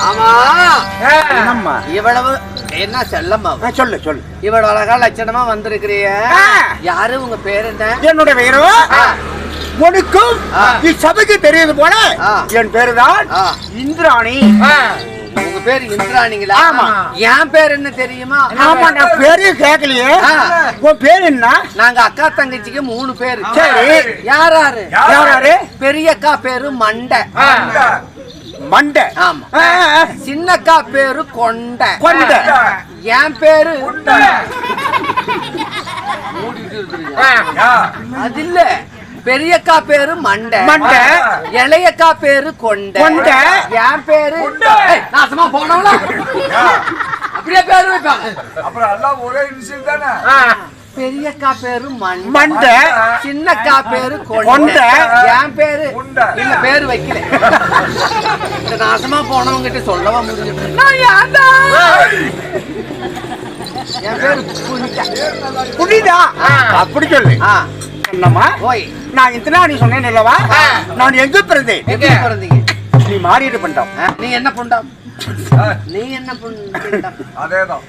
ஆமா என்னம்மா இவ்வளவு என்ன செல்லம்மா சொல்லு சொல்லு இவ்வளவு அழகா லட்சணமா வந்திருக்கிறிய யாரு உங்க பேர் என்ன என்னோட பேரு உனக்கும் இச்சபைக்கு தெரியுது போல என் பேரு தான் இந்திராணி உங்க பேரு இந்திராணிங்களா ஆமா என் பேர் என்ன தெரியுமா ஆமா நான் பேரே கேட்கலையே உன் பேர் என்ன நாங்க அக்கா தங்கச்சிக்கு 3 பேரு சரி யாராரு யாராரு பெரியக்கா பேரு மண்டை மண்டை ஆமா சின்னக்கா பேரு கொண்டை கொண்டை என் பேரு அது இல்ல பெரியக்கா பேரு மண்டை மண்டை இளையக்கா பேரு கொண்டை கொண்டை என் பேரு நாசமா போனவளா அப்படியே பேரு வைப்பாங்க அப்புறம் எல்லாம் ஒரே இனிஷியல் தானே பெரியக்கா பேரு மண்டை சின்னக்கா பேரு கொண்டை என் பேரு இந்த பேரு வைக்கல நாசமா போனவங்க கிட்ட சொல்லவா முடியும் என் பேரு புனிதா அப்படி சொல்லு என்னம்மா நான் இந்திராணி சொன்னேன் இல்லவா நான் எங்க பிறந்தேன் எங்க பிறந்தீங்க நீ மாறிடு பண்டம் நீ என்ன பண்டம் நீ என்ன பண்டம் அதேதான்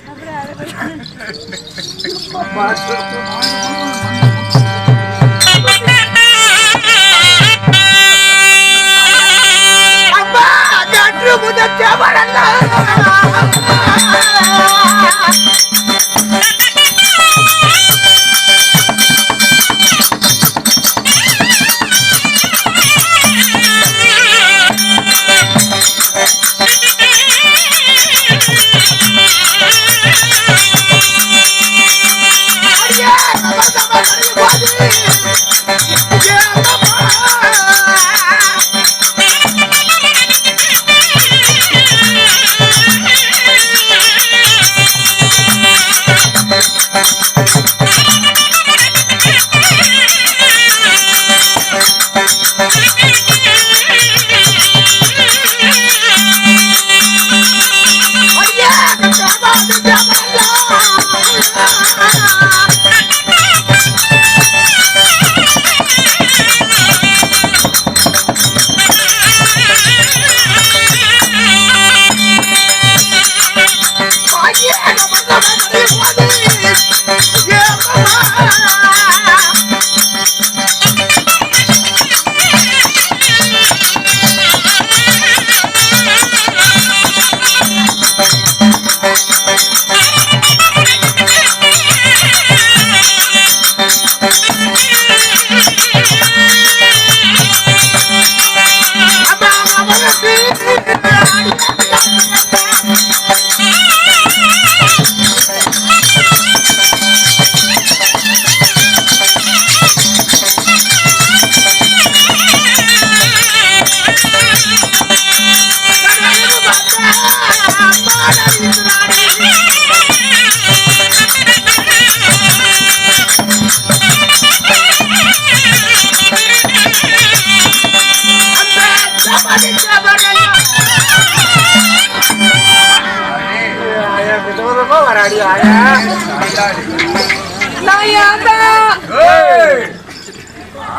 அப்பா கற்று முதச்ச வரல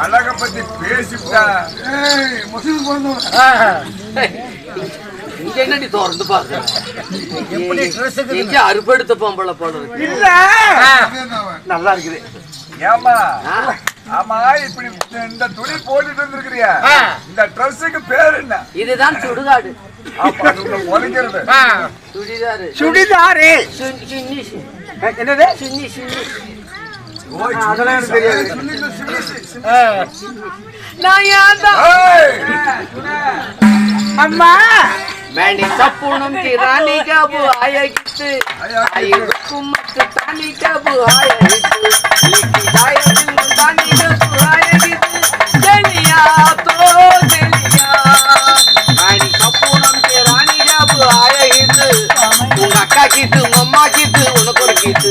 அழக பத்தி பேசிட்டா என்னடி தோர்ந்து பாக்க அறுபடுத்த பொம்பளை போல இல்ல நல்லா இருக்குது ஏமா ஆமா இப்படி இந்த துணி போட்டுட்டு வந்திருக்கிறியா இந்த ட்ரெஸ்ஸுக்கு பேர் என்ன இதுதான் சுடுகாடு ஒலிக்கிறது சுடிதாரு சுடிதாரு என்னது சின்னி சின்னி அதெல்லாம் எனக்கு தெரியாது நான் யாரா அம்மா मैंने सपनों की रानी का बुआया कित आई हुकूमत तानी का बुआया कित लेकी जाए जिंदगानी का बुआया कित जलिया तो जलिया मैंने सपनों की रानी का बुआया कित उनका का कित मम्मा कित उनको कित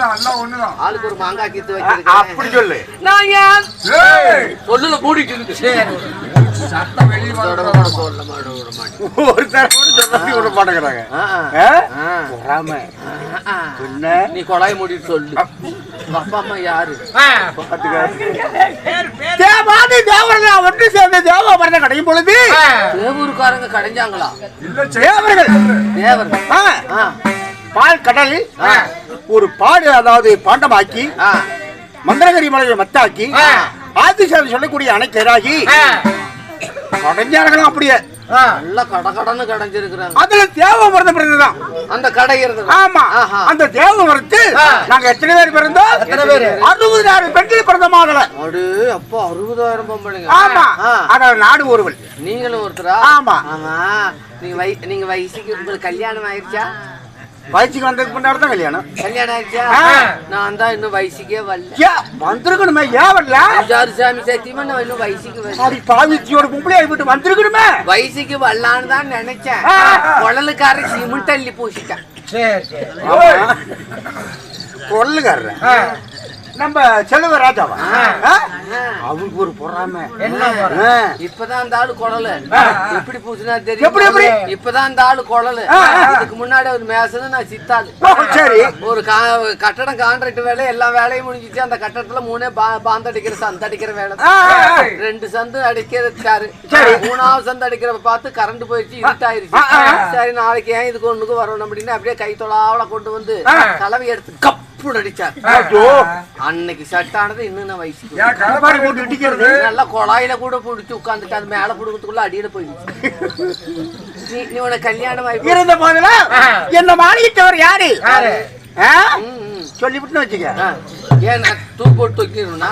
अल्लाह ஒண்ணுதான் ஆளுக்கு ஒரு மாங்கா கித்து வச்சிருக்கேன் அப்படி சொல்லு நான் யார் சொல்லல மூடிட்டு இருக்கு சரி சத்தம் வெளிய வர சொல்ல மாட்டேன் ஒரு தடவை சொல்லி விட மாட்டேங்கறாங்க பொறாம என்ன நீ கொளாய் மூடிட்டு சொல்லு அப்பா அம்மா யாரு? தேவாதி தேவர்கள் ஒன்று சேர்ந்த தேவாபரணம் கடையும் பொழுது தேவூருக்காரங்க கடைஞ்சாங்களா? தேவர்கள் பால் கடல் ஒரு பாடு, அதாவது பாண்டமாக்கி மந்திரகரி மலையை மத்தாக்கி ஆதிசாமி சொல்லக்கூடிய அணைக்கராகி கடைஞ்சார்களும். அப்படியே நல்லா கடகடன்னு கடைஞ்சிருக்கிறாங்க. அதுல தேவமரம் பிறந்ததான் அந்த கடை இருந்தது. ஆமா, அந்த தேவமரத்து நாங்க எத்தனை பேர் பிறந்தோம்? 60,000 பெண்கள் பிறந்த மாதல. அப்போ 60,000 பொம்பளைங்க. ஆமா, அதாவது நாடு ஒருவள். நீங்களும் ஒருத்தரா? ஆமா. ஆமா, நீங்க வயசுக்கு உங்களுக்கு கல்யாணம் ஆயிடுச்சா? வயசுக்கு வந்ததுக்கு முன்னாடி தான் கல்யாணம். கல்யாணம் ஆயிடுச்சா? நான் தான் இன்னும் வயசுக்கே வரல. வந்திருக்கணுமே, ஏன் வரல? சாமி சத்தியமா நான் இன்னும் வயசுக்கு வரல. பாவிச்சியோட பொம்பளை ஆகிட்டு வந்திருக்கணுமே. வயசுக்கு வரலான்னு தான் நினைச்சேன். குழலுக்கார சிமெண்ட் அள்ளி பூசிட்டேன். கொள்ளுக்காரர் நம்ம செல்வ ராஜாவா? அவருக்கு ஒரு பொறாம. இப்பதான் அந்த ஆளு குழலு எப்படி பூசினா தெரியும். இப்பதான் அந்த ஆளு குழலு. இதுக்கு முன்னாடி ஒரு மேசனு, நான் சித்தாளு. சரி, ஒரு கட்டடம் கான்ட்ராக்ட் வேலை எல்லா வேலையும் முடிஞ்சிச்சு. அந்த கட்டடத்துல 3 பாந்து அடிக்கிற சந்து அடிக்கிற வேலை, 2 சந்து அடிக்கிறாரு. 3வது சந்து அடிக்கிறப்ப பார்த்து கரண்ட் போயிடுச்சு, இருட்டாயிருச்சு. சரி, நாளைக்கு ஏன் இதுக்கு ஒண்ணுக்கு வரணும் அப்படின்னு அப்படியே கை தொழாவல கொண்டு வந்து கலவை எடுத்து கப் அடிச்சார். அன்னைக்கு சட்டானது இன்னும் வயசுக்கு நல்லா குழாயில கூட புடிச்சு உட்காந்துட்டு அது மேல புடுக்கிறதுக்குள்ள அடியில போயிடுச்சு. நீ உனக்கு கல்யாணம் இருந்த போதுல என்ன மாளிகைத்தவர் யாரு சொல்லிவிட்டு வச்சுக்க. ஏன் தூக்கு போட்டு தூக்கிடணும்னா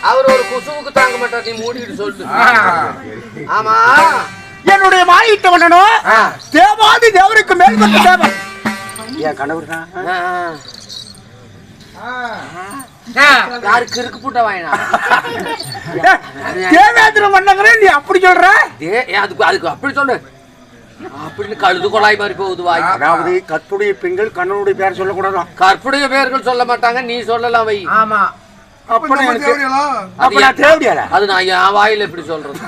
அவர் ஒரு குசுவுக்கு தாங்க மாட்டார். நீ மூடிட்டு சொல்லு. ஆமா, என்னுடைய மாயிட்ட பண்ணணும். தேவாதி தேவருக்கு மேல்பட்ட தேவன் என் கணவர் தான். யாருக்கு இருக்கு புட்ட வாயினா தேவேந்திர மன்னங்கரே நீ அப்படி சொல்ற? அதுக்கு அப்படி சொல்லு அப்படின்னு கழுது கொலாய் மாதிரி போகுது வாய். அதாவது கற்புடைய பெண்கள் கண்ணனுடைய பேர் சொல்லக்கூடாதான். கற்புடைய பேர்கள் சொல்ல மாட்டாங்க, நீ சொல்லலாம் வை. ஆமா, அது நான் என் வாயில எப்படி சொல்றது?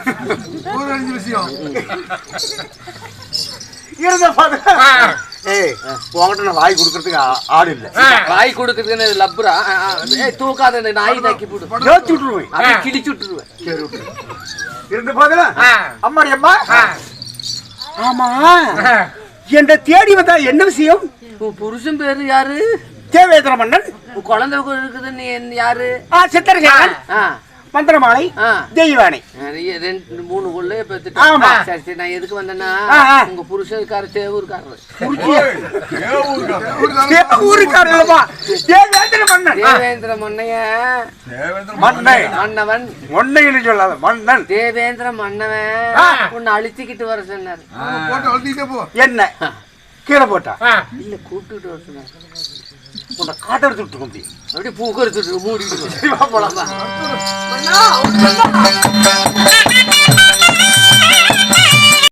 வாய் கொடுக்கறதுக்கு ஆடு இல்ல. வாய் கொடுக்கறதுக்கு லப்புரா தூக்காத நாய் தாக்கி போடு, கிடிச்சு விட்டுருவேன். இருந்த போதுல அம்மாடி அம்மா. ஆமா, என்ன தேடி வந்தா என்ன விஷயம்? புருஷன் பேரு யாரு? தேவேந்திர மன்னன். குழந்தை இருக்குது. நீ யாரு? சித்தரசேகரன். மந்திரமாலை தெய்வானை நிறைய 2-3 கொள்ளைய பெத்துட்டு. ஆமா. சரி சரி, நான் எதுக்கு வந்தேன்னா உங்க புருஷன் இருக்காரு தேவூர்காரரு. ஊருக்காரல்லப்பா தேவேந்திர மன்னன். தேவேந்திர மன்னைய மன்னவன் மொன்னைன்னு சொல்லாத மன்னன். தேவேந்திர மன்னவன் உன்னை அழிச்சுக்கிட்டு வர சொன்னாரு. என்ன கீழே போட்டா இல்ல கூப்பிட்டுட்டு வர சொன்னாரு. உன்னை காதெடுத்து விட்டுருக்க முடியும். அப்படியே பூக்கெடுத்துட்டு மூடிட்டு போலாம்.